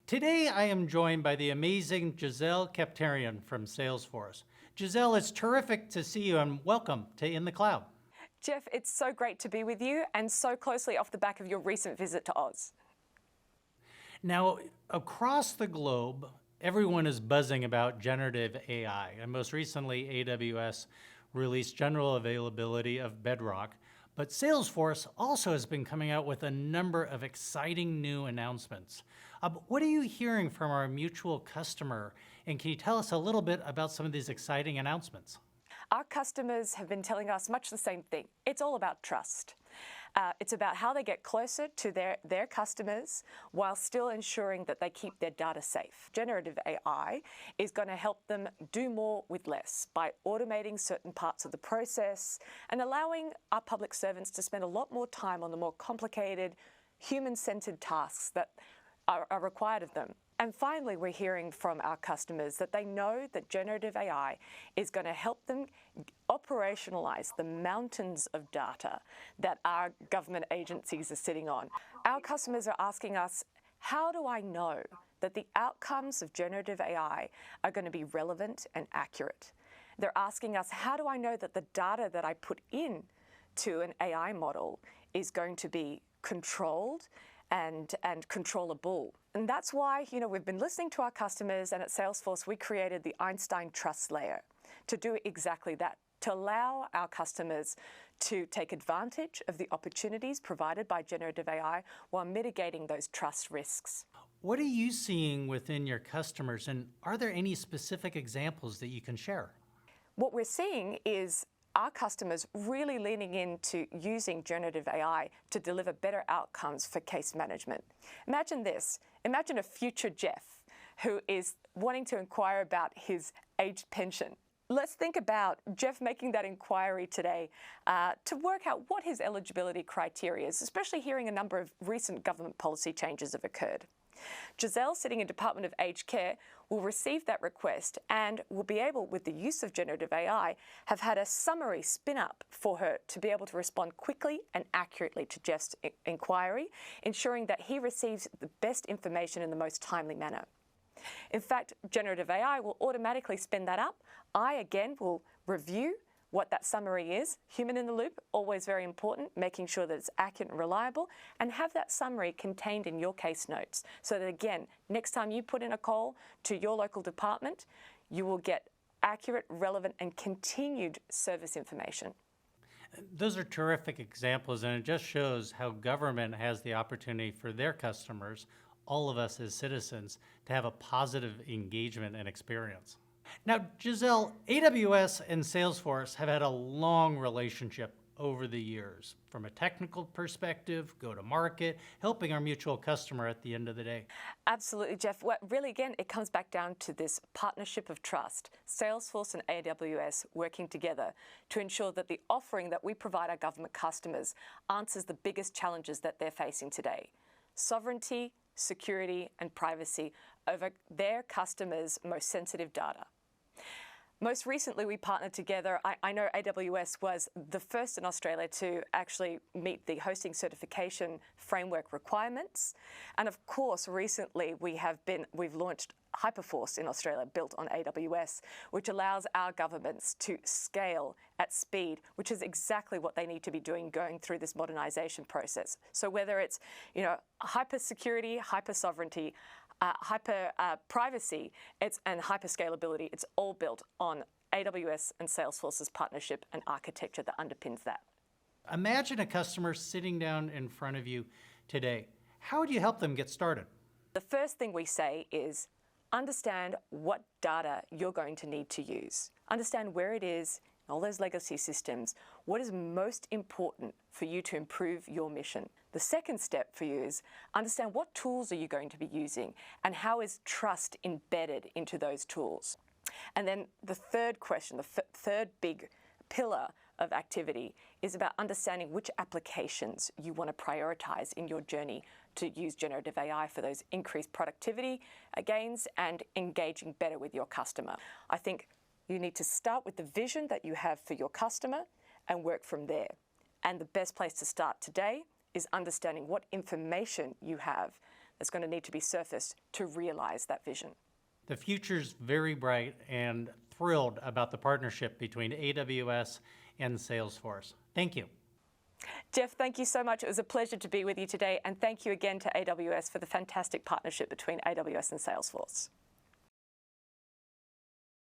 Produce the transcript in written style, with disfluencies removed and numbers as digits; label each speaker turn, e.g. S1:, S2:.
S1: Today, I am joined by the amazing Gisele Kapterian from Salesforce. Gisele, it's terrific to see you and welcome to In the Cloud.
S2: Jeff, it's so great to be with you and so closely off the back of your recent visit to Oz.
S1: Now, across the globe, everyone is buzzing about generative AI, and most recently, AWS released general availability of Bedrock. But Salesforce also has been coming out with a number of exciting new announcements. What are you hearing from our mutual customer? And can you tell us a little bit about some of these exciting announcements?
S2: Our customers have been telling us much the same thing. It's all about trust. It's about how they get closer to their customers while still ensuring that they keep their data safe. Generative AI is going to help them do more with less by automating certain parts of the process and allowing our public servants to spend a lot more time on the more complicated, human-centered tasks that are required of them. And finally, we're hearing from our customers that they know that generative AI is going to help them operationalize the mountains of data that our government agencies are sitting on. Our customers are asking us, how do I know that the outcomes of generative AI are going to be relevant and accurate? They're asking us, how do I know that the data that I put in to an AI model is going to be controlled and controllable? And that's why, we've been listening to our customers, and at Salesforce, we created the Einstein Trust Layer to do exactly that, to allow our customers to take advantage of the opportunities provided by generative AI while mitigating those trust risks.
S1: What are you seeing within your customers, and are there any specific examples that you can share?
S2: What we're seeing is our customers really leaning into using generative AI to deliver better outcomes for case management. Imagine this. Imagine a future Jeff who is wanting to inquire about his aged pension. Let's think about Jeff making that inquiry today to work out what his eligibility criteria is, especially hearing a number of recent government policy changes have occurred. Gisele, sitting in Department of Aged Care, will receive that request and will be able, with the use of generative AI, have had a summary spin up for her to be able to respond quickly and accurately to Jeff's inquiry, ensuring that he receives the best information in the most timely manner. In fact, generative AI will automatically spin that up. I, again, will review what that summary is, human in the loop, always very important, making sure that it's accurate and reliable, and have that summary contained in your case notes so that, again, next time you put in a call to your local department, you will get accurate, relevant, and continued service information.
S1: Those are terrific examples, and it just shows how government has the opportunity for their customers, all of us as citizens, to have a positive engagement and experience. Now, Gisele, AWS and Salesforce have had a long relationship over the years, from a technical perspective, go-to-market, helping our mutual customer at the end of the day.
S2: Absolutely, Jeff. Well, really, again, it comes back down to this partnership of trust, Salesforce and AWS working together to ensure that the offering that we provide our government customers answers the biggest challenges that they're facing today: sovereignty, security, and privacy over their customers' most sensitive data. Most recently, we partnered together. I know AWS was the first in Australia to actually meet the hosting certification framework requirements. And of course, recently we've launched Hyperforce in Australia, built on AWS, which allows our governments to scale at speed, which is exactly what they need to be doing going through this modernization process. So whether it's, hyper security, hyper sovereignty, hyper privacy, and hyper scalability, it's all built on AWS and Salesforce's partnership and architecture that underpins that.
S1: Imagine a customer sitting down in front of you today. How would you help them get started?
S2: The first thing we say is understand what data you're going to need to use. Understand where it is, all those legacy systems, what is most important for you to improve your mission. The second step for you is understand what tools are you going to be using and how is trust embedded into those tools. And then the third question, the third big pillar of activity is about understanding which applications you want to prioritize in your journey to use generative AI for those increased productivity gains and engaging better with your customer. I think you need to start with the vision that you have for your customer and work from there. And the best place to start today is understanding what information you have is going to need to be surfaced to realize that vision.
S1: The future's very bright, and thrilled about the partnership between AWS and Salesforce. Thank you.
S2: Jeff, thank you so much. It was a pleasure to be with you today, and thank you again to AWS for the fantastic partnership between AWS and Salesforce.